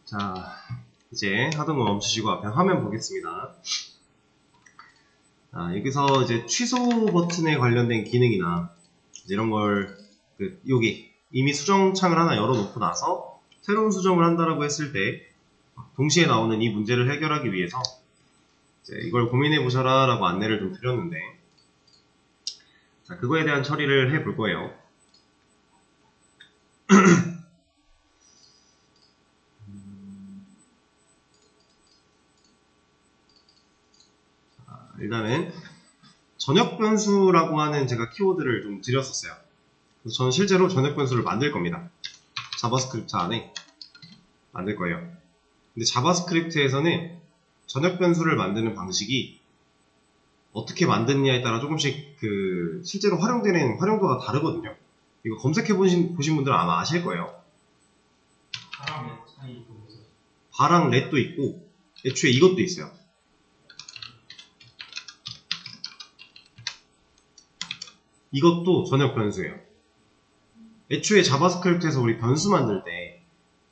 자, 이제 하던 거 멈추시고 앞에 화면 보겠습니다. 여기서 이제 취소 버튼에 관련된 기능이나 이런 걸 여기 이미 수정창을 하나 열어놓고 나서 새로운 수정을 한다라고 했을 때 동시에 나오는 이 문제를 해결하기 위해서 이제 이걸 고민해 보셔라 라고 안내를 좀 드렸는데, 자, 그거에 대한 처리를 해 볼 거예요. 일단은 전역 변수라고 하는 제가 키워드를 좀 드렸었어요. 그래서 저는 실제로 전역 변수를 만들 겁니다. 자바스크립트 안에 만들 거예요. 근데 자바스크립트에서는 전역 변수를 만드는 방식이 어떻게 만드느냐에 따라 조금씩 실제로 활용되는 활용도가 다르거든요. 이거 검색해 보신 분들은 아마 아실 거예요. 바랑 렛도 있고 애초에 이것도 있어요. 이것도 전역 변수예요. 애초에 자바스크립트에서 우리 변수 만들 때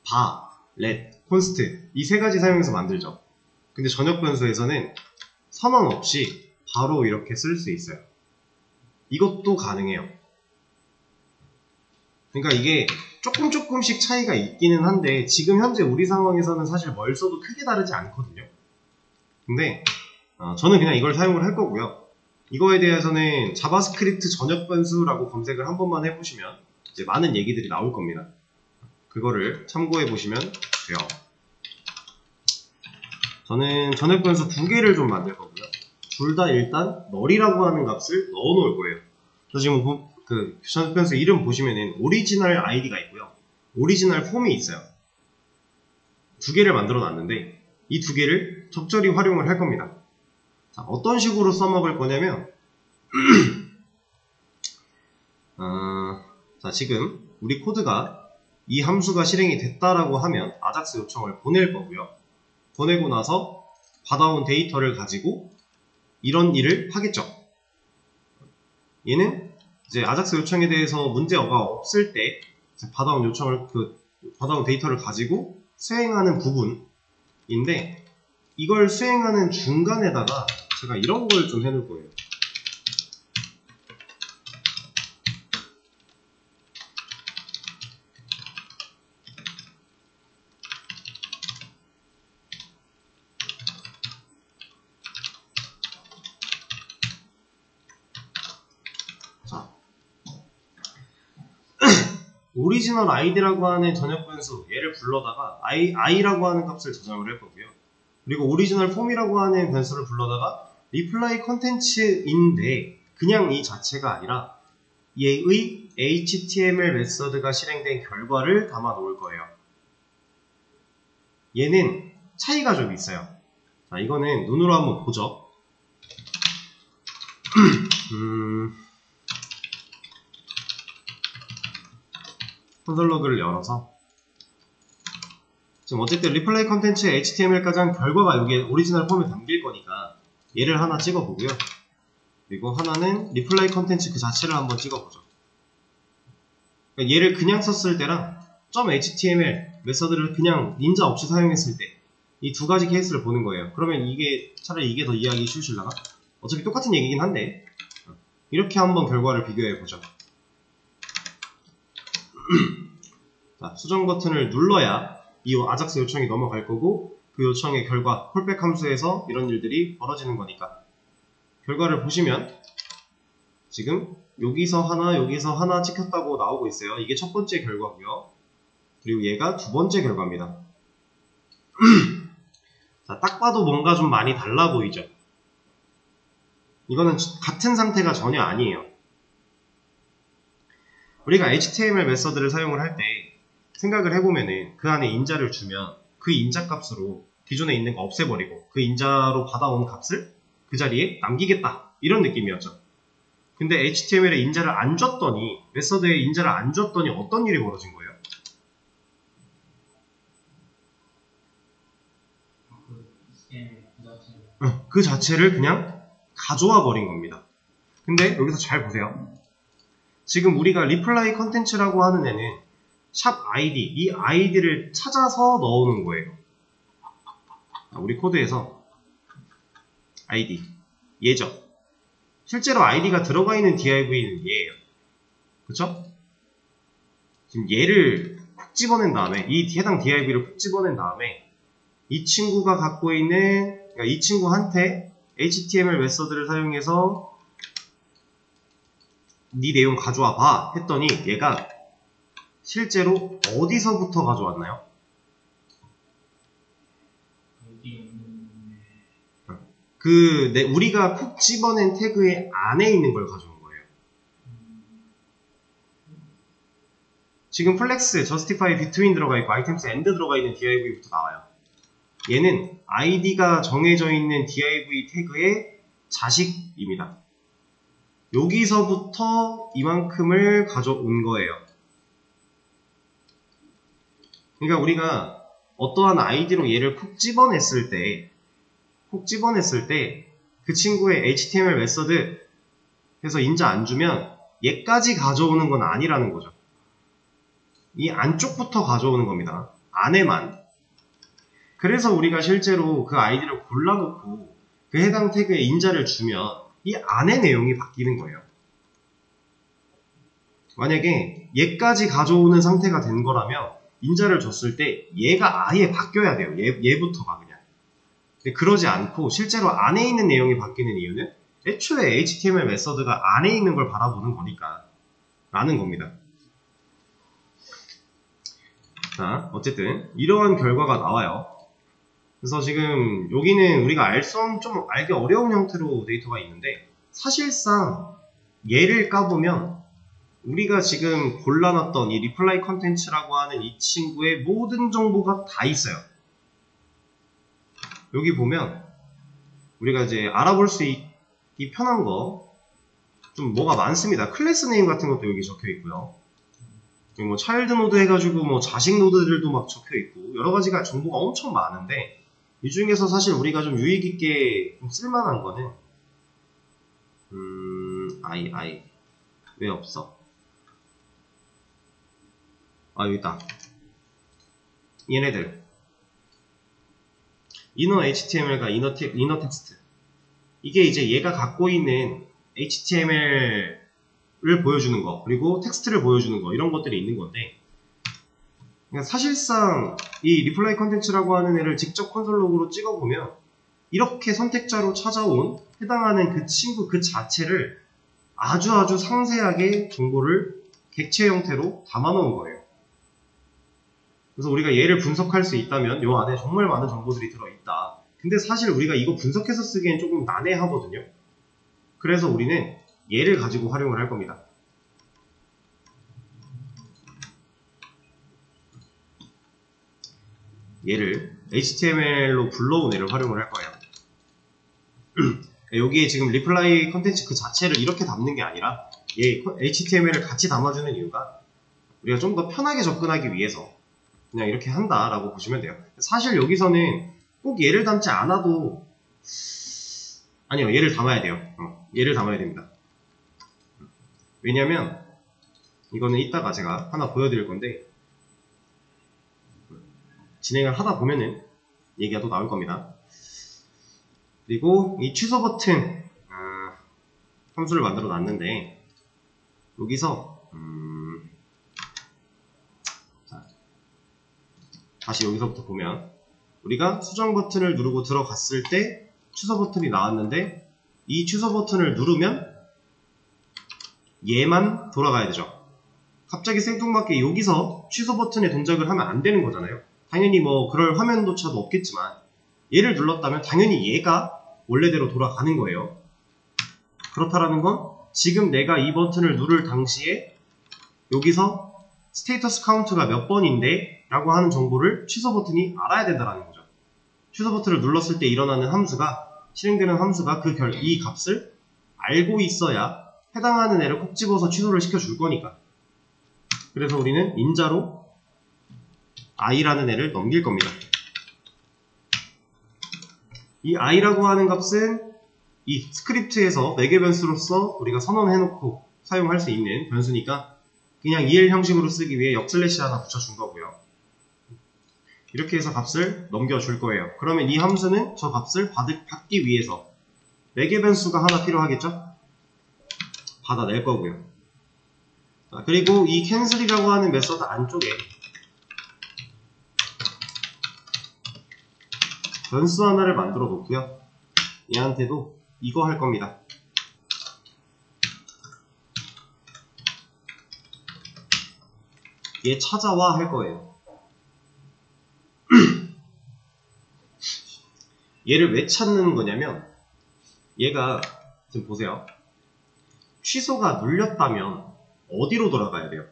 바, 렛, 콘스트 이 세 가지 사용해서 만들죠. 근데 전역 변수에서는 선언 없이 바로 이렇게 쓸 수 있어요. 이것도 가능해요. 그러니까 이게 조금씩 차이가 있기는 한데 지금 현재 우리 상황에서는 사실 뭘 써도 크게 다르지 않거든요. 근데 저는 그냥 이걸 사용을 할 거고요. 이거에 대해서는 자바스크립트 전역 변수라고 검색을 한 번만 해보시면 이제 많은 얘기들이 나올 겁니다. 그거를 참고해 보시면 돼요. 저는 전역 변수 두 개를 좀 만들 거고요. 둘 다 일단 null이라고 하는 값을 넣어 놓을 거예요. 그래서 지금 전역 변수 이름 보시면은 오리지널 아이디가 있고요. 오리지널 폼이 있어요. 두 개를 만들어 놨는데 이 두 개를 적절히 활용을 할 겁니다. 자, 어떤 식으로 써먹을 거냐면 자, 지금 우리 코드가 이 함수가 실행이 됐다라고 하면 아작스 요청을 보낼 거고요. 보내고 나서 받아온 데이터를 가지고 이런 일을 하겠죠. 얘는 이제 아작스 요청에 대해서 문제가 없을 때 받아온 요청을 받아온 데이터를 가지고 수행하는 부분인데, 이걸 수행하는 중간에다가 제가 이런 걸 좀 해놓을 거예요. 자, 오리지널 id라고 하는 전역 변수 얘를 불러다가 i라고 하는 값을 저장을 할 거고요. 그리고 오리지널 폼이라고 하는 변수를 불러다가 reply content인데 그냥 이 자체가 아니라 얘의 html 메서드가 실행된 결과를 담아 놓을 거예요. 얘는 차이가 좀 있어요. 자, 이거는 눈으로 한번 보죠. 콘솔 로그를 열어서 지금 어쨌든 리플레이 컨텐츠의 HTML까지 한 결과가 여기에 오리지널 폼에 담길 거니까 얘를 하나 찍어보고요. 그리고 하나는 리플레이 컨텐츠 그 자체를 한번 찍어보죠. 그러니까 얘를 그냥 썼을 때랑 .html 메서드를 그냥 닌자 없이 사용했을 때 이 두 가지 케이스를 보는 거예요. 그러면 차라리 이게 더 이해하기 쉬우실라나? 어차피 똑같은 얘기긴 한데 이렇게 한번 결과를 비교해보죠. 자, 수정 버튼을 눌러야 이 아작스 요청이 넘어갈 거고 그 요청의 결과 콜백 함수에서 이런 일들이 벌어지는 거니까 결과를 보시면 지금 여기서 하나 찍혔다고 나오고 있어요. 이게 첫 번째 결과고요. 그리고 얘가 두 번째 결과입니다. 자, 딱 봐도 뭔가 좀 많이 달라 보이죠? 이거는 같은 상태가 전혀 아니에요. 우리가 HTML 메서드를 사용을 할 때 생각을 해보면은 그 안에 인자를 주면 그 인자 값으로 기존에 있는 거 없애버리고 그 인자로 받아온 값을 그 자리에 남기겠다 이런 느낌이었죠. 근데 HTML에 인자를 안 줬더니 메서드에 인자를 안 줬더니 어떤 일이 벌어진 거예요? 그 자체를 그냥 가져와 버린 겁니다. 근데 여기서 잘 보세요. 지금 우리가 리플라이 컨텐츠라고 하는 애는 샵 id, 이 id를 찾아서 넣어오는 거예요. 우리 코드에서 id, 얘죠. 실제로 id가 들어가 있는 div는 얘예요. 그쵸? 지금 얘를 콕 집어낸 다음에, 이 해당 div를 콕 집어낸 다음에 이 친구가 갖고 있는, 그러니까 이 친구한테 html 메서드를 사용해서 네 내용 가져와 봐 했더니 얘가 실제로 어디서부터 가져왔나요? 우리가 콕 집어낸 태그의 안에 있는 걸 가져온 거예요. 지금 플렉스, justify, between 들어가 있고 items, and 들어가 있는 div부터 나와요. 얘는 id가 정해져 있는 div 태그의 자식입니다. 여기서부터 이만큼을 가져온 거예요. 그러니까 우리가 어떠한 id로 얘를 콕 집어냈을 때 그 친구의 HTML 메서드 해서 인자 안 주면 얘까지 가져오는 건 아니라는 거죠. 이 안쪽부터 가져오는 겁니다. 안에만. 그래서 우리가 실제로 그 아이디를 골라놓고 그 해당 태그에 인자를 주면 이 안의 내용이 바뀌는 거예요. 만약에 얘까지 가져오는 상태가 된 거라면 인자를 줬을 때 얘가 아예 바뀌어야 돼요. 얘부터가 그냥. 근데 그러지 않고 실제로 안에 있는 내용이 바뀌는 이유는 애초에 HTML 메서드가 안에 있는 걸 바라보는 거니까 라는 겁니다. 자, 어쨌든 이러한 결과가 나와요. 그래서 지금 여기는 우리가 좀 알기 어려운 형태로 데이터가 있는데 사실상 얘를 까보면 우리가 지금 골라놨던 이 리플라이 컨텐츠라고 하는 이 친구의 모든 정보가 다 있어요. 여기 보면 우리가 이제 알아볼 수 있기 편한 거 좀 뭐가 많습니다. 클래스 네임 같은 것도 여기 적혀 있고요. 뭐 차일드 노드 해가지고 뭐 자식 노드들도 막 적혀 있고 여러 가지가 정보가 엄청 많은데 이 중에서 사실 우리가 좀 유익 있게 좀 쓸만한 거는 I 왜 없어? 아 여기 있다. 얘네들 이너 HTML과 이너 텍스트 이게 이제 얘가 갖고 있는 HTML을 보여주는 거 그리고 텍스트를 보여주는 거 이런 것들이 있는 건데 그러니까 사실상 이 리플라이 컨텐츠라고 하는 애를 직접 콘솔 로그로 찍어보면 이렇게 선택자로 찾아온 해당하는 그 친구 그 자체를 아주 상세하게 정보를 객체 형태로 담아놓은 거예요. 그래서 우리가 얘를 분석할 수 있다면 이 안에 정말 많은 정보들이 들어있다. 근데 사실 우리가 이거 분석해서 쓰기엔 조금 난해하거든요. 그래서 우리는 얘를 가지고 활용을 할 겁니다. 얘를 HTML로 불러온 애를 활용을 할 거예요. 여기에 지금 리플라이 컨텐츠 그 자체를 이렇게 담는 게 아니라 얘 HTML을 같이 담아주는 이유가 우리가 좀 더 편하게 접근하기 위해서 그냥 이렇게 한다라고 보시면 돼요. 사실 여기서는 꼭 얘를 담지 않아도 아니요 얘를 담아야 돼요. 얘를 담아야 됩니다. 왜냐면 이거는 이따가 제가 하나 보여드릴 건데 진행을 하다 보면은 얘기가 또 나올 겁니다. 그리고 이 취소 버튼 함수를 만들어 놨는데 여기서 자, 다시 여기서부터 보면 우리가 수정 버튼을 누르고 들어갔을 때 취소 버튼이 나왔는데 이 취소 버튼을 누르면 얘만 돌아가야 되죠. 갑자기 생뚱맞게 여기서 취소 버튼의 동작을 하면 안 되는 거잖아요. 당연히 뭐 그럴 화면조차도 없겠지만 얘를 눌렀다면 당연히 얘가 원래대로 돌아가는 거예요. 그렇다라는 건 지금 내가 이 버튼을 누를 당시에 여기서 스테이터스 카운트가 몇 번인데 라고 하는 정보를 취소 버튼이 알아야 된다는 거죠. 취소 버튼을 눌렀을 때 일어나는 함수가 실행되는 함수가 이 값을 알고 있어야 해당하는 애를 콕 집어서 취소를 시켜줄 거니까. 그래서 우리는 인자로 i라는 애를 넘길 겁니다. 이 i라고 하는 값은 이 스크립트에서 매개 변수로서 우리가 선언해놓고 사용할 수 있는 변수니까 그냥 EL 형식으로 쓰기 위해 역슬래시 하나 붙여준 거고요. 이렇게 해서 값을 넘겨줄 거예요. 그러면 이 함수는 저 값을 받기 위해서 매개 변수가 하나 필요하겠죠? 받아낼 거고요. 자, 그리고 이 캔슬이라고 하는 메서드 안쪽에 변수 하나를 만들어 놓고요. 얘한테도 이거 할 겁니다. 얘 찾아와 할 거예요. 얘를 왜 찾는 거냐면 얘가 지금 보세요. 취소가 눌렸다면 어디로 돌아가야 돼요?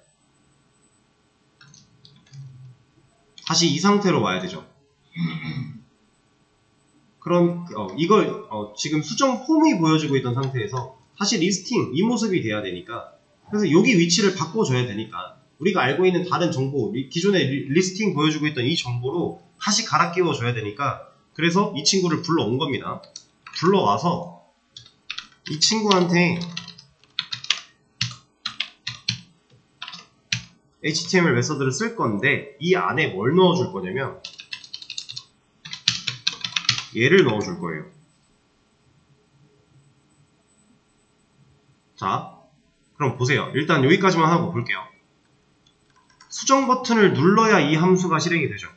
다시 이 상태로 와야 되죠. 그럼 이걸 지금 수정 폼이 보여주고 있던 상태에서 다시 리스팅 이 모습이 돼야 되니까, 그래서 여기 위치를 바꿔줘야 되니까 우리가 알고 있는 다른 정보, 기존에 리스팅 보여주고 있던 이 정보로 다시 갈아 끼워줘야 되니까, 그래서 이 친구를 불러온 겁니다. 불러와서 이 친구한테 HTML 메서드를 쓸 건데 이 안에 뭘 넣어줄 거냐면 얘를 넣어줄 거예요. 자, 그럼 보세요. 일단 여기까지만 하고 볼게요. 수정 버튼을 눌러야 이 함수가 실행이 되죠.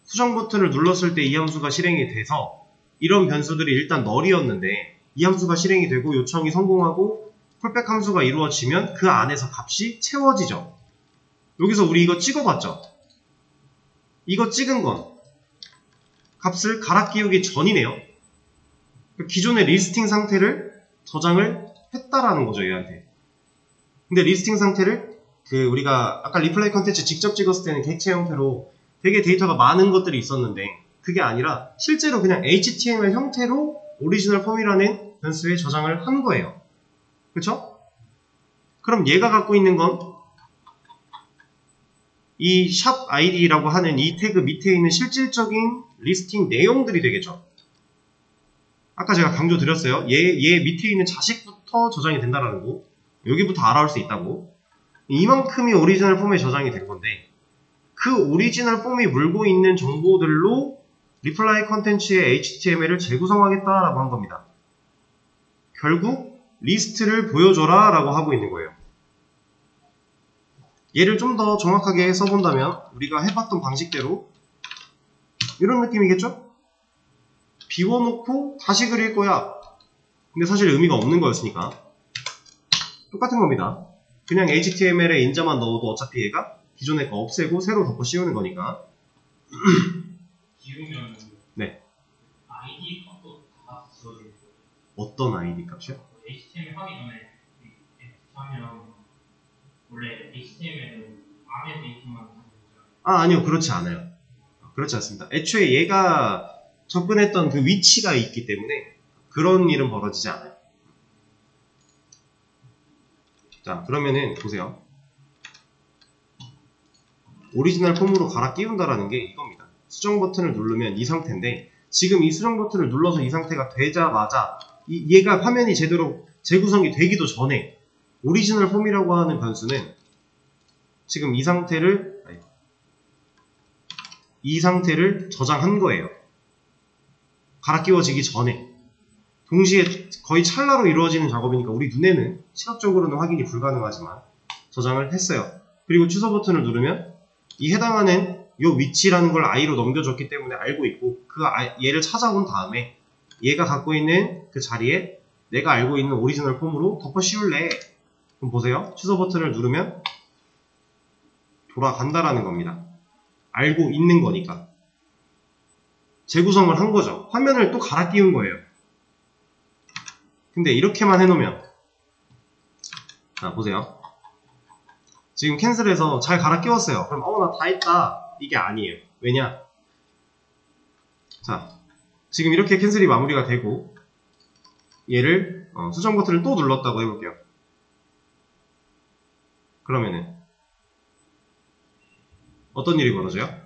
수정 버튼을 눌렀을 때 이 함수가 실행이 돼서 이런 변수들이 일단 널이었는데 이 함수가 실행이 되고 요청이 성공하고 콜백 함수가 이루어지면 그 안에서 값이 채워지죠. 여기서 우리 이거 찍어봤죠? 이거 찍은 건 값을 갈아 끼우기 전이네요. 기존의 리스팅 상태를 저장을 했다라는 거죠, 얘한테. 근데 리스팅 상태를 우리가 아까 리플레이 컨텐츠 직접 찍었을 때는 객체 형태로 되게 데이터가 많은 것들이 있었는데 그게 아니라 실제로 그냥 HTML 형태로 오리지널 폼이라는 변수에 저장을 한 거예요. 그쵸? 그럼 얘가 갖고 있는 건 이 샵 id라고 하는 이 태그 밑에 있는 실질적인 리스팅 내용들이 되겠죠. 아까 제가 강조 드렸어요. 얘 밑에 있는 자식부터 저장이 된다라는 거. 여기부터 알아올 수 있다고. 이만큼이 오리지널 폼에 저장이 된 건데 그 오리지널 폼이 물고 있는 정보들로 리플라이 컨텐츠의 HTML을 재구성하겠다라고 한 겁니다. 결국 리스트를 보여줘라 라고 하고 있는 거예요. 얘를 좀 더 정확하게 써본다면 우리가 해봤던 방식대로 이런 느낌이겠죠? 비워놓고 다시 그릴 거야. 근데 사실 의미가 없는 거였으니까 똑같은 겁니다. 그냥 HTML에 인자만 넣어도 어차피 얘가 기존의 거 없애고 새로 덮어 씌우는 거니까. 지우면 네. ID 값도 다 지워질 거예요. 어떤 ID 값이요? HTML 하기 전에 하면 원래 HTML은 안에 데이터만 하는 거잖아요. 아니요. 그렇지 않아요. 그렇지 않습니다. 애초에 얘가 접근했던 그 위치가 있기 때문에 그런 일은 벌어지지 않아요. 자, 그러면은 보세요. 오리지널 폼으로 갈아 끼운다라는 게 이겁니다. 수정 버튼을 누르면 이 상태인데 지금 이 수정 버튼을 눌러서 이 상태가 되자마자 얘가 화면이 제대로 재구성이 되기도 전에 오리지널 폼이라고 하는 변수는 지금 이 상태를 저장한 거예요. 갈아 끼워지기 전에. 동시에 거의 찰나로 이루어지는 작업이니까 우리 눈에는 시각적으로는 확인이 불가능하지만 저장을 했어요. 그리고 취소 버튼을 누르면 이 해당하는 이 위치라는 걸 i로 넘겨줬기 때문에 알고 있고 얘를 찾아온 다음에 얘가 갖고 있는 그 자리에 내가 알고 있는 오리지널 폼으로 덮어 씌울래. 그럼 보세요. 취소 버튼을 누르면 돌아간다라는 겁니다. 알고 있는 거니까. 재구성을 한 거죠. 화면을 또 갈아 끼운 거예요. 근데 이렇게만 해놓으면 자 보세요. 지금 캔슬해서 잘 갈아 끼웠어요. 그럼 나 다 했다. 이게 아니에요. 왜냐? 자 지금 이렇게 캔슬이 마무리가 되고 얘를 수정 버튼을 또 눌렀다고 해볼게요. 그러면은 어떤 일이 벌어져요?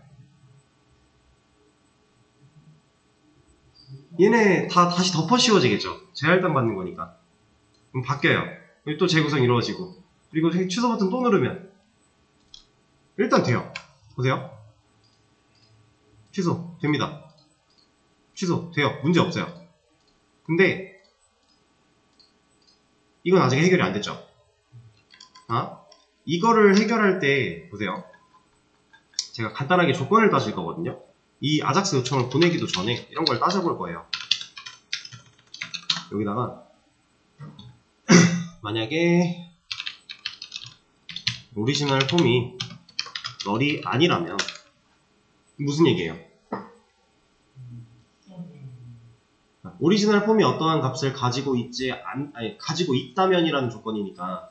얘네 다시 덮어 씌워지겠죠. 재할당 받는 거니까. 그럼 바뀌어요. 여기 또 재구성 이루어지고 그리고 취소 버튼 또 누르면 일단 돼요. 보세요. 취소 됩니다. 취소 돼요. 문제 없어요. 근데 이건 아직 해결이 안 됐죠. 이거를 해결할 때 보세요. 제가 간단하게 조건을 따질 거거든요. 이 아작스 요청을 보내기도 전에 이런 걸 따져볼 거예요. 여기다가 만약에 오리지널 폼이 널이 아니라면 무슨 얘기예요? 오리지널 폼이 어떠한 값을 가지고 가지고 있다면이라는 조건이니까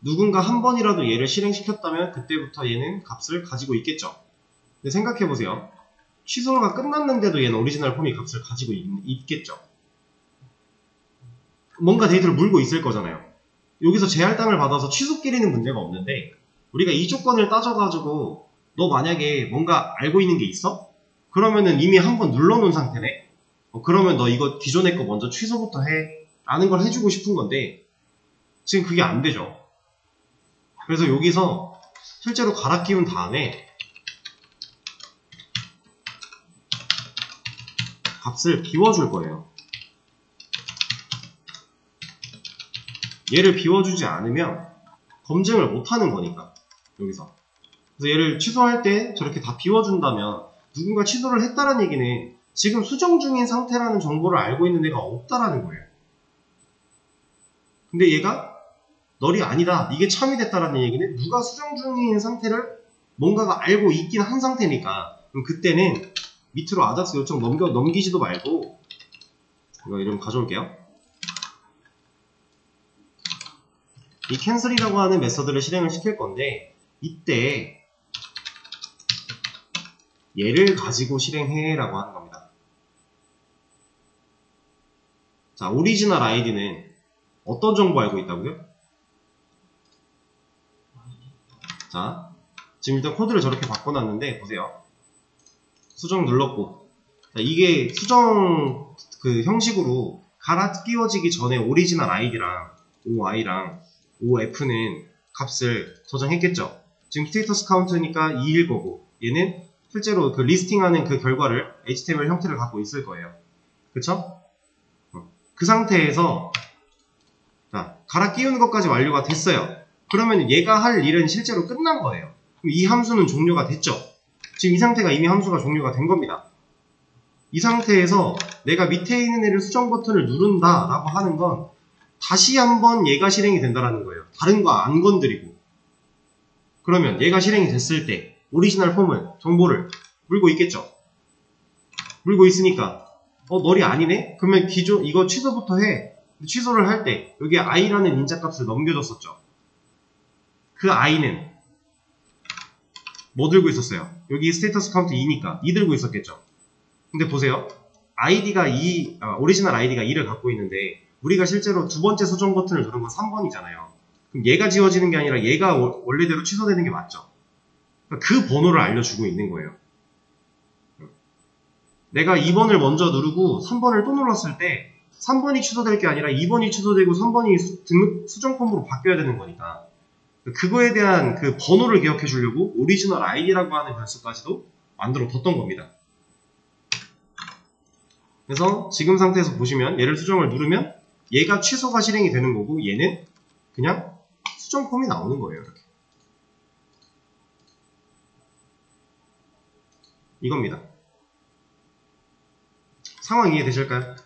누군가 한 번이라도 얘를 실행시켰다면 그때부터 얘는 값을 가지고 있겠죠. 근데 생각해보세요. 취소가 끝났는데도 얘는 오리지널 폼이 값을 가지고 있겠죠. 뭔가 데이터를 물고 있을 거잖아요. 여기서 제할당을 받아서 취소끼리는 문제가 없는데 우리가 이 조건을 따져가지고 너 만약에 뭔가 알고 있는 게 있어? 그러면은 이미 한 번 눌러놓은 상태네? 그러면 너 이거 기존의 거 먼저 취소부터 해 라는 걸 해주고 싶은 건데 지금 그게 안 되죠. 그래서 여기서 실제로 갈아 끼운 다음에 값을 비워줄 거예요. 얘를 비워주지 않으면 검증을 못하는 거니까 여기서. 그래서 얘를 취소할 때 저렇게 다 비워준다면 누군가 취소를 했다는 얘기는 지금 수정 중인 상태라는 정보를 알고 있는 애가 없다라는 거예요. 근데 얘가 널이 아니다, 이게 참여됐다라는 얘기는 누가 수정 중인 상태를 뭔가가 알고 있긴 한 상태니까 그럼 그때는 밑으로 아작스 요청 넘기지도 말고 이거 이름 가져올게요. 이 캔슬이라고 하는 메서드를 실행을 시킬 건데 이때 얘를 가지고 실행해 라고 하는 겁니다. 자, 오리지널 아이디는 어떤 정보 알고 있다고요? 자, 지금 일단 코드를 저렇게 바꿔놨는데 보세요. 수정 눌렀고, 자, 이게 수정 그 형식으로 갈아 끼워지기 전에 오리지널 아이디랑 OI랑 OF는 값을 저장했겠죠. 지금 스테이터스 카운트니까 2일 거고 얘는 실제로 그 리스팅하는 그 결과를 HTML 형태를 갖고 있을 거예요. 그쵸? 그 상태에서 자, 갈아 끼우는 것까지 완료가 됐어요. 그러면 얘가 할 일은 실제로 끝난 거예요. 그럼 이 함수는 종료가 됐죠. 지금 이 상태가 이미 함수가 종료가 된 겁니다. 이 상태에서 내가 밑에 있는 애를 수정 버튼을 누른다 라고 하는 건 다시 한번 얘가 실행이 된다라는 거예요. 다른 거 안 건드리고. 그러면 얘가 실행이 됐을 때 오리지널 폼은 정보를 물고 있겠죠. 물고 있으니까 널이 아니네? 그러면 기존 이거 취소부터 해. 취소를 할 때 여기 i라는 인자값을 넘겨줬었죠. 그 i는 뭐 들고 있었어요? 여기 스테이터스 카운트 2니까 2 들고 있었겠죠. 근데 보세요. id가 오리지널 id가 2를 갖고 있는데 우리가 실제로 두 번째 수정 버튼을 누른 건 3번이잖아요. 그럼 얘가 지워지는 게 아니라 얘가 원래대로 취소되는 게 맞죠. 그 번호를 알려주고 있는 거예요. 내가 2번을 먼저 누르고 3번을 또 눌렀을 때 3번이 취소될 게 아니라 2번이 취소되고 3번이 등록 수정 폼으로 바뀌어야 되는 거니까 그거에 대한 그 번호를 기억해 주려고 오리지널 id라고 하는 변수까지도 만들어 뒀던 겁니다. 그래서 지금 상태에서 보시면 얘를 수정을 누르면 얘가 취소가 실행이 되는 거고 얘는 그냥 수정 폼이 나오는 거예요. 이렇게. 이겁니다. 상황 이해되실까요?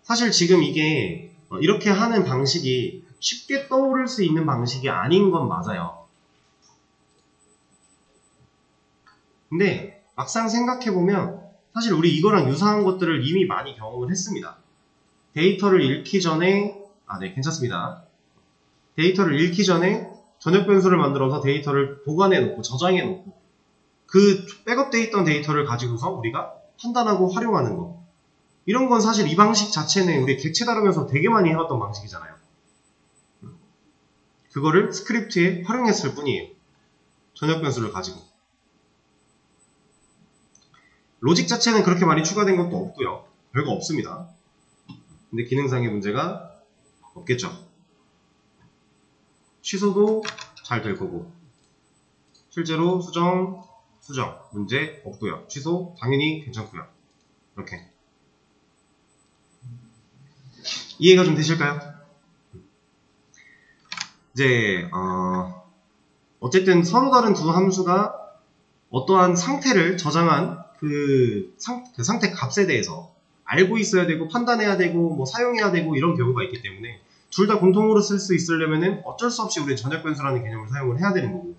사실 지금 이게 이렇게 하는 방식이 쉽게 떠오를 수 있는 방식이 아닌 건 맞아요. 근데 막상 생각해보면 사실 우리 이거랑 유사한 것들을 이미 많이 경험을 했습니다. 데이터를 읽기 전에 네, 괜찮습니다. 데이터를 읽기 전에 전역 변수를 만들어서 데이터를 보관해 놓고 저장해 놓고 그 백업돼 있던 데이터를 가지고서 우리가 판단하고 활용하는 거, 이런 건 사실 이 방식 자체는 우리 객체 다루면서 되게 많이 해왔던 방식이잖아요. 그거를 스크립트에 활용했을 뿐이에요. 전역 변수를 가지고. 로직 자체는 그렇게 많이 추가된 것도 없고요. 별거 없습니다. 근데 기능상의 문제가 없겠죠. 취소도 잘 될 거고, 실제로 수정 문제 없고요. 취소 당연히 괜찮고요. 이렇게 이해가 좀 되실까요? 이제 어쨌든 서로 다른 두 함수가 어떠한 상태를 저장한 그 상태 값에 대해서 알고 있어야 되고 판단해야 되고 뭐 사용해야 되고 이런 경우가 있기 때문에 둘 다 공통으로 쓸 수 있으려면은 어쩔 수 없이 우리는 전역 변수라는 개념을 사용을 해야 되는 거고,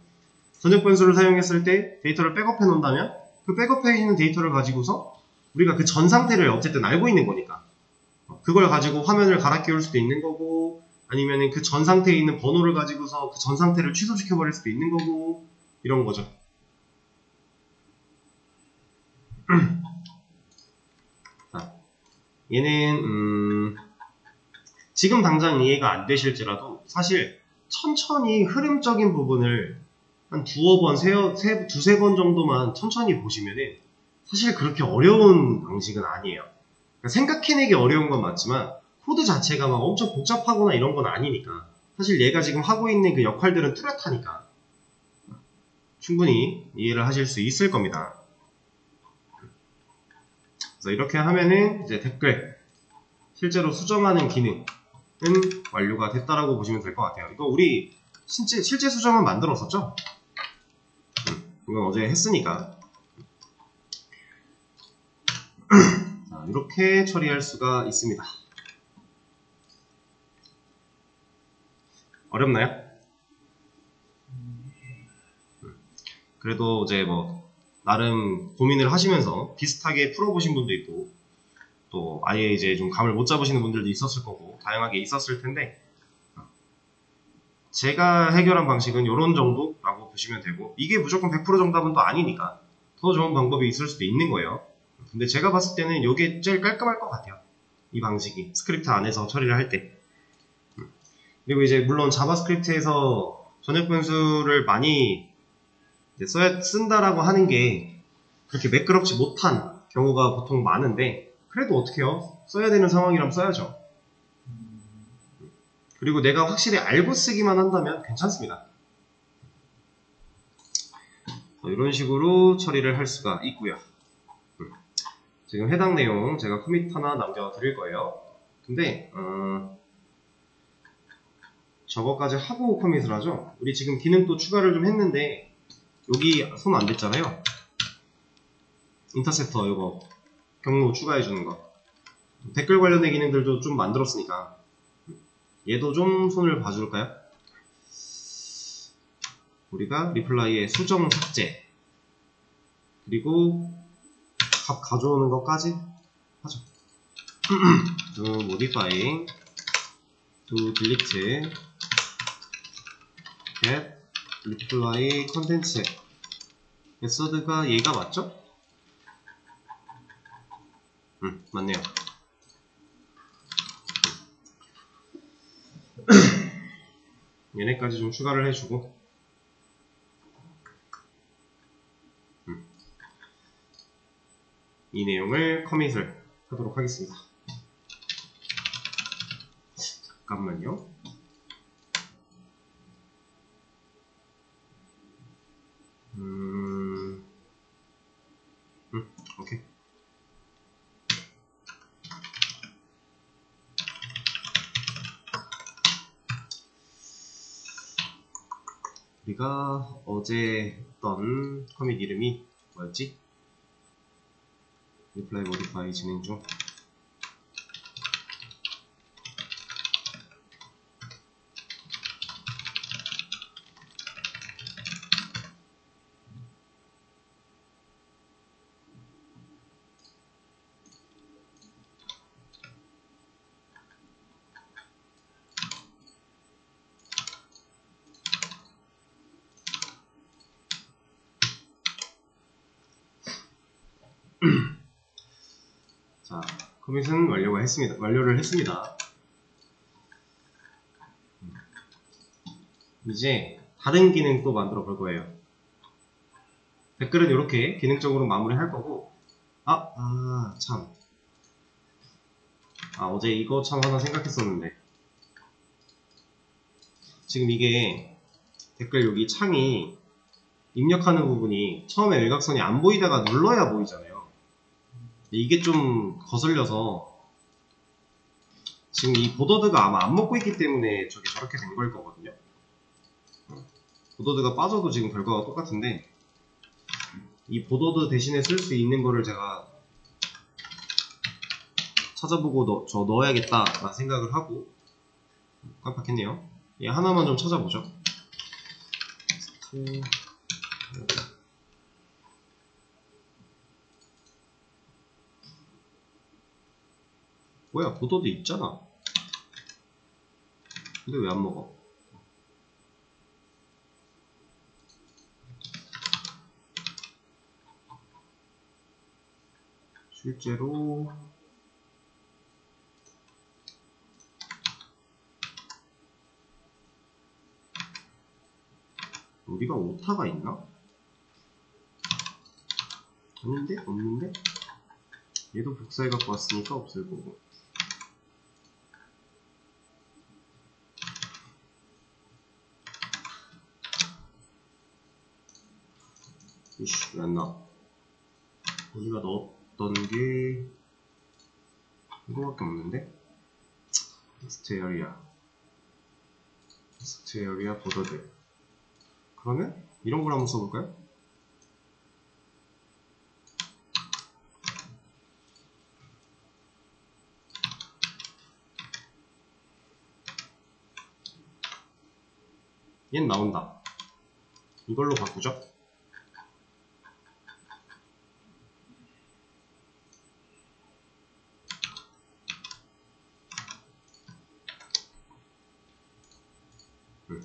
전역 변수를 사용했을 때 데이터를 백업해 놓는다면 그 백업해 있는 데이터를 가지고서 우리가 그 전 상태를 어쨌든 알고 있는 거니까 그걸 가지고 화면을 갈아 끼울 수도 있는 거고, 아니면은 그 전 상태에 있는 번호를 가지고서 그 전 상태를 취소시켜 버릴 수도 있는 거고, 이런 거죠. 자, 얘는 지금 당장 이해가 안 되실지라도 사실 천천히 흐름적인 부분을 한 두어 번, 두세 번 정도만 천천히 보시면은 사실 그렇게 어려운 방식은 아니에요. 그러니까 생각해내기 어려운 건 맞지만 코드 자체가 막 엄청 복잡하거나 이런 건 아니니까 사실 얘가 지금 하고 있는 그 역할들은 뚜렷하니까 충분히 이해를 하실 수 있을 겁니다. 그래서 이렇게 하면은 이제 댓글 실제로 수정하는 기능은 완료가 됐다라고 보시면 될 것 같아요. 이거 우리 실제 수정은 만들었었죠? 이건 어제 했으니까. 자, 이렇게 처리할 수가 있습니다. 어렵나요? 그래도 이제 뭐 나름 고민을 하시면서 비슷하게 풀어보신 분도 있고 또 아예 이제 좀 감을 못 잡으시는 분들도 있었을 거고 다양하게 있었을 텐데, 제가 해결한 방식은 이런 정도라고 보시면 되고, 이게 무조건 100% 정답은 또 아니니까 더 좋은 방법이 있을 수도 있는 거예요. 근데 제가 봤을 때는 이게 제일 깔끔할 것 같아요. 이 방식이 스크립트 안에서 처리를 할 때. 그리고 이제 물론 자바스크립트에서 전역 변수를 많이 쓴다라고 하는 게 그렇게 매끄럽지 못한 경우가 보통 많은데, 그래도 어떡해요? 써야 되는 상황이라면 써야죠. 그리고 내가 확실히 알고 쓰기만 한다면 괜찮습니다. 이런 식으로 처리를 할 수가 있고요. 지금 해당 내용 제가 코밋 하나 남겨드릴 거예요. 근데 저거까지 하고 코밋을 하죠. 우리 지금 기능 또 추가를 좀 했는데 여기 손 안 댔잖아요. 인터셉터 이거 경로 추가해주는 거, 댓글 관련된 기능들도 좀 만들었으니까 얘도 좀 손을 봐줄까요? 우리가 리플라이의 수정 삭제 그리고 값 가져오는 것까지 하죠. to modify to delete get reply 컨텐츠 메서드가 얘가 맞죠? 맞네요. 얘네까지 좀 추가를 해주고 이 내용을 커밋을 하도록 하겠습니다. 잠깐만요. 오케이. 우리가 어제 했던 커밋 이름이 뭐였지? reply modify 진행 중. 자, 커밋은 완료를 했습니다. 이제 다른 기능 또 만들어 볼 거예요. 댓글은 이렇게 기능적으로 마무리할 거고, 참. 어제 이거 참 하나 생각했었는데, 지금 이게 댓글 여기 창이 입력하는 부분이 처음에 외곽선이 안 보이다가 눌러야 보이잖아요. 이게 좀 거슬려서 지금 이 보더드가 아마 안 먹고 있기 때문에 저게 저렇게 된 걸 거거든요. 보더드가 빠져도 지금 결과가 똑같은데 이 보더드 대신에 쓸 수 있는 거를 제가 찾아보고 넣어야겠다 라는 생각을 하고 깜빡했네요. 얘 하나만 좀 찾아보죠. 뭐야, 보더드 있잖아. 근데 왜 안 먹어? 실제로 우리가 오타가 있나? 없는데? 얘도 복사해 갖고 왔으니까 없을 거고. 이씨, 왜 안 나와? 우리가 넣었던 게 이거밖에 없는데? 테스트 에어리아 보더드. 그러면 이런 걸 한번 써볼까요? 얘는 나온다. 이걸로 바꾸죠.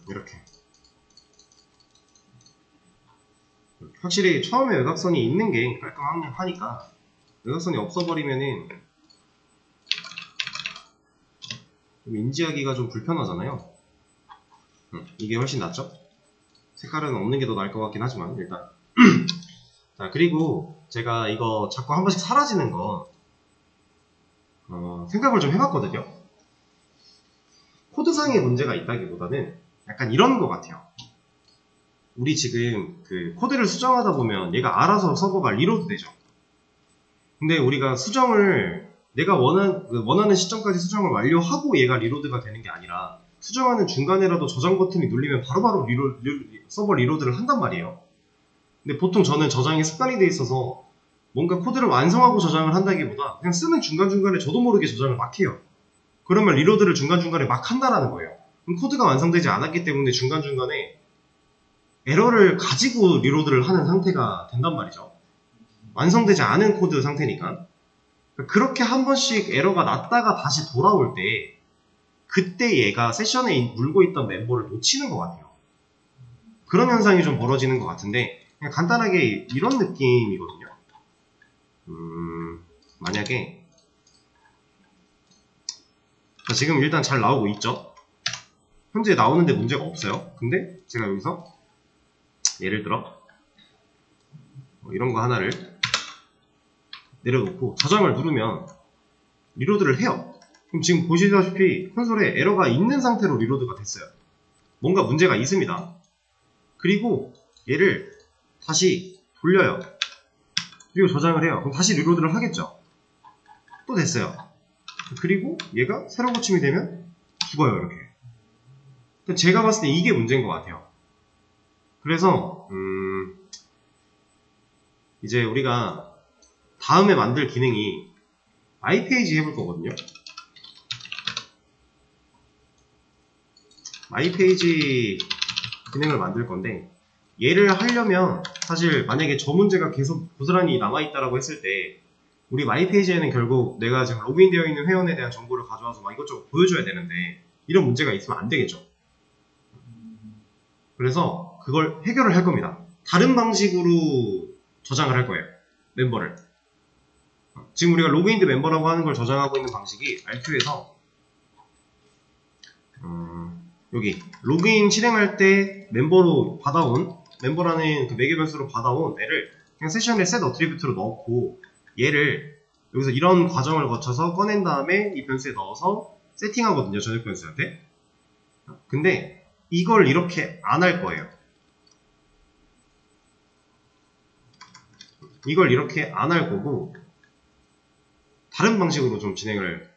이렇게. 확실히 처음에 외곽선이 있는 게 깔끔하니까 외곽선이 없어버리면은 좀 인지하기가 좀 불편하잖아요. 이게 훨씬 낫죠? 색깔은 없는 게 더 나을 것 같긴 하지만 일단 자, 그리고 제가 이거 자꾸 한 번씩 사라지는 거 생각을 좀 해봤거든요. 코드상의 문제가 있다기보다는 약간 이런 것 같아요. 우리 지금 그 코드를 수정하다 보면 얘가 알아서 서버가 리로드 되죠. 근데 우리가 수정을 내가 원하는 시점까지 수정을 완료하고 얘가 리로드가 되는 게 아니라 수정하는 중간에라도 저장 버튼이 눌리면 바로바로 서버 리로드를 한단 말이에요. 근데 보통 저는 저장이 습관이 돼 있어서 뭔가 코드를 완성하고 저장을 한다기보다 그냥 쓰는 중간중간에 저도 모르게 저장을 막 해요. 그러면 리로드를 중간중간에 막 한다라는 거예요. 그럼 코드가 완성되지 않았기 때문에 중간중간에 에러를 가지고 리로드를 하는 상태가 된단 말이죠. 완성되지 않은 코드 상태니까. 그렇게 한 번씩 에러가 났다가 다시 돌아올 때 그때 얘가 세션에 물고 있던 멤버를 놓치는 것 같아요. 그런 현상이 좀 벌어지는 것 같은데 그냥 간단하게 이런 느낌이거든요. 만약에 지금 일단 잘 나오고 있죠. 현재 나오는데 문제가 없어요. 근데 제가 여기서 예를 들어 이런 거 하나를 내려놓고 저장을 누르면 리로드를 해요. 그럼 지금 보시다시피 콘솔에 에러가 있는 상태로 리로드가 됐어요. 뭔가 문제가 있습니다. 그리고 얘를 다시 돌려요. 그리고 저장을 해요. 그럼 다시 리로드를 하겠죠. 또 됐어요. 그리고 얘가 새로 고침이 되면 죽어요. 이렇게. 제가 봤을 때 이게 문제인 것 같아요. 그래서 이제 우리가 다음에 만들 기능이 마이페이지 해볼 거거든요. 마이페이지 기능을 만들 건데 얘를 하려면 사실 만약에 저 문제가 계속 고스란히 남아있다라고 했을 때 우리 마이페이지에는 결국 내가 지금 로그인되어 있는 회원에 대한 정보를 가져와서 막 이것저것 보여줘야 되는데 이런 문제가 있으면 안 되겠죠. 그래서 그걸 해결을 할 겁니다. 다른 방식으로 저장을 할 거예요. 멤버를. 지금 우리가 로그인드 멤버라고 하는 걸 저장하고 있는 방식이 R2에서 여기 로그인 실행할 때 멤버로 받아온 멤버라는 그 매개 변수로 받아온 애를 그냥 세션에 set 어트리뷰트로 넣고 얘를 여기서 이런 과정을 거쳐서 꺼낸 다음에 이 변수에 넣어서 세팅하거든요. 전역 변수한테. 근데 이걸 이렇게 안 할 거예요. 이걸 이렇게 안 할 거고 다른 방식으로 좀 진행을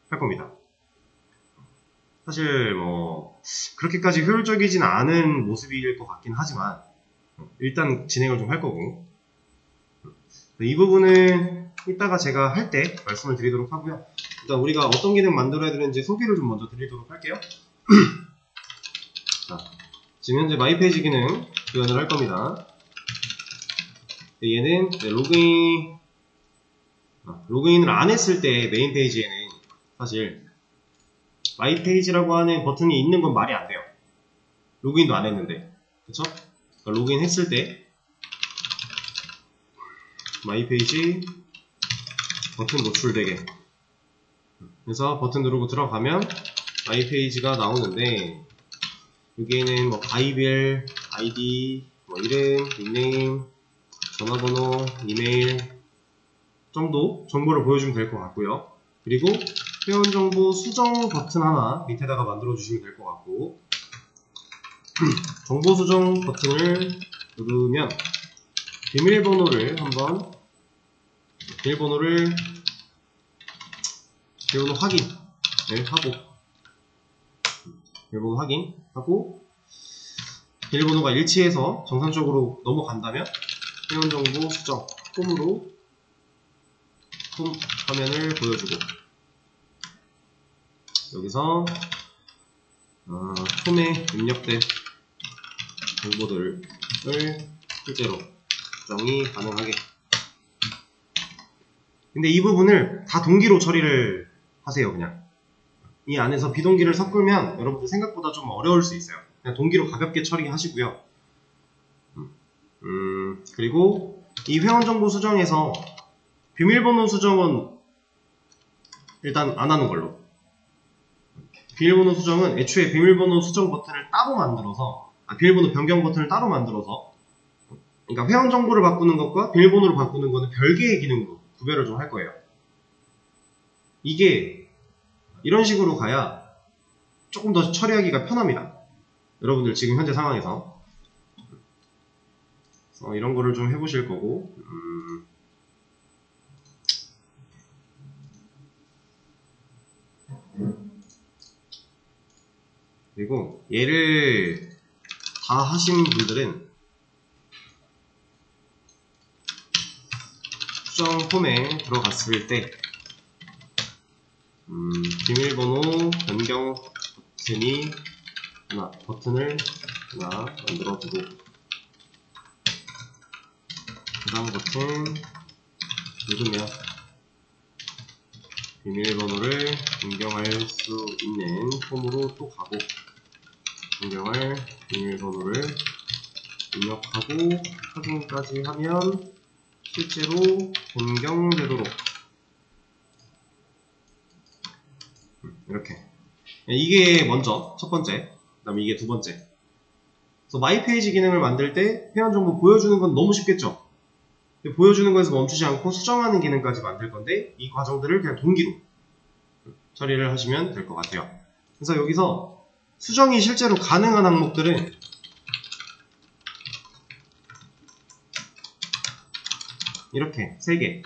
할 겁니다. 사실 뭐 그렇게까지 효율적이진 않은 모습일 것 같긴 하지만 일단 진행을 좀 할 거고 이 부분은 이따가 제가 할 때 말씀을 드리도록 하고요. 일단 우리가 어떤 기능 만들어야 되는지 소개를 좀 먼저 드리도록 할게요. 자, 지금 현재 마이페이지 기능 구현을 할 겁니다. 얘는 로그인을 안 했을 때 메인 페이지에는 사실 마이페이지라고 하는 버튼이 있는 건 말이 안 돼요. 로그인도 안 했는데, 그쵸? 그러니까 로그인 했을 때 마이페이지 버튼 노출되게, 그래서 버튼 누르고 들어가면 마이페이지가 나오는데 여기에는 뭐 가입일, 아이디, 뭐 이름, 닉네임, 전화번호, 이메일 정도 정보를 보여주면 될 것 같고요. 그리고 회원정보 수정 버튼 하나 밑에다가 만들어 주시면 될 것 같고 정보 수정 버튼을 누르면 비밀번호 확인하고 비밀번호가 일치해서 정상적으로 넘어간다면 회원정보 수정 폼 화면을 보여주고 여기서 폼에 입력된 정보들을 실제로 수정이 가능하게. 근데 이 부분을 다 동기로 처리를 하세요. 그냥 이 안에서 비동기를 섞으면 여러분들 생각보다 좀 어려울 수 있어요. 그냥 동기로 가볍게 처리하시고요. 그리고 이 회원정보 수정에서 비밀번호 수정은 일단 안 하는 걸로. 비밀번호 수정은 애초에 비밀번호 수정 버튼을 따로 만들어서 비밀번호 변경 버튼을 따로 만들어서 그러니까 회원 정보를 바꾸는 것과 비밀번호를 바꾸는 것은 별개의 기능으로 구별을 좀 할 거예요. 이게 이런 식으로 가야 조금 더 처리하기가 편합니다. 여러분들 지금 현재 상황에서 이런 거를 좀 해보실 거고 그리고 얘를 다 하신 분들은 수정 폼에 들어갔을 때 비밀번호 변경 버튼을 하나 만들어 두고 해당 버튼 누르면 비밀번호를 변경할 수 있는 폼으로 또 가고 변경할 비밀번호를 입력하고 확인까지 하면 실제로 변경되도록 이렇게 이게 먼저 첫 번째, 그 다음에 이게 두 번째. 그래서 마이페이지 기능을 만들 때 회원정보 보여주는 건 너무 쉽겠죠. 보여주는 거에서 멈추지 않고 수정하는 기능까지 만들 건데 이 과정들을 그냥 동기로 처리를 하시면 될 것 같아요. 그래서 여기서 수정이 실제로 가능한 항목들은 이렇게 3개.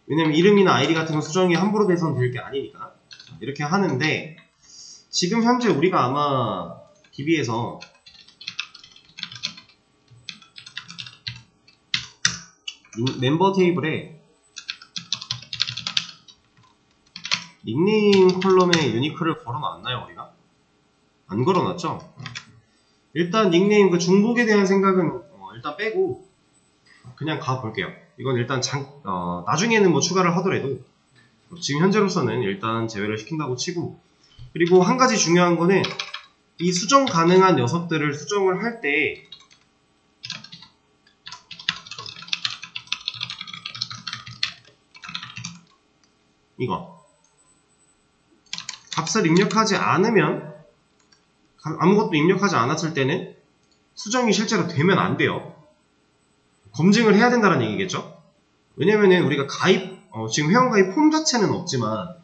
왜냐면 이름이나 아이디 같은 건 수정이 함부로 돼서는 될 게 아니니까 이렇게 하는데 지금 현재 우리가 아마 DB에서 멤버 테이블에 닉네임 컬럼에 유니크를 걸어놨나요? 우리가? 안 걸어놨죠? 일단 닉네임 그 중복에 대한 생각은 일단 빼고 그냥 가볼게요. 이건 일단 나중에는 뭐 추가를 하더라도 지금 현재로서는 일단 제외를 시킨다고 치고 그리고 한 가지 중요한 거는 이 수정 가능한 녀석들을 수정을 할 때 이거 값을 입력하지 않으면 아무것도 입력하지 않았을 때는 수정이 실제로 되면 안 돼요. 검증을 해야 된다는 얘기겠죠? 왜냐면은 우리가 지금 회원가입 폼 자체는 없지만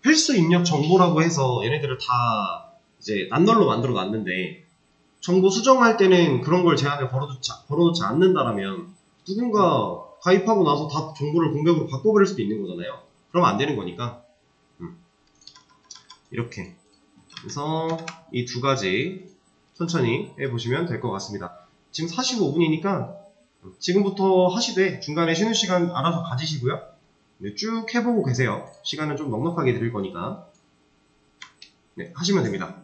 필수 입력 정보라고 해서 얘네들을 다 이제 난널로 만들어 놨는데 정보 수정할 때는 그런 걸 제한을 걸어놓지 않는다라면 누군가 가입하고 나서 다 정보를 공백으로 바꿔버릴 수도 있는 거잖아요. 그러면 안 되는 거니까 이렇게 그래서 이 두 가지 천천히 해보시면 될 것 같습니다. 지금 45분이니까 지금부터 하시되 중간에 쉬는 시간 알아서 가지시고요. 네, 쭉 해보고 계세요. 시간은 좀 넉넉하게 드릴 거니까 네, 하시면 됩니다.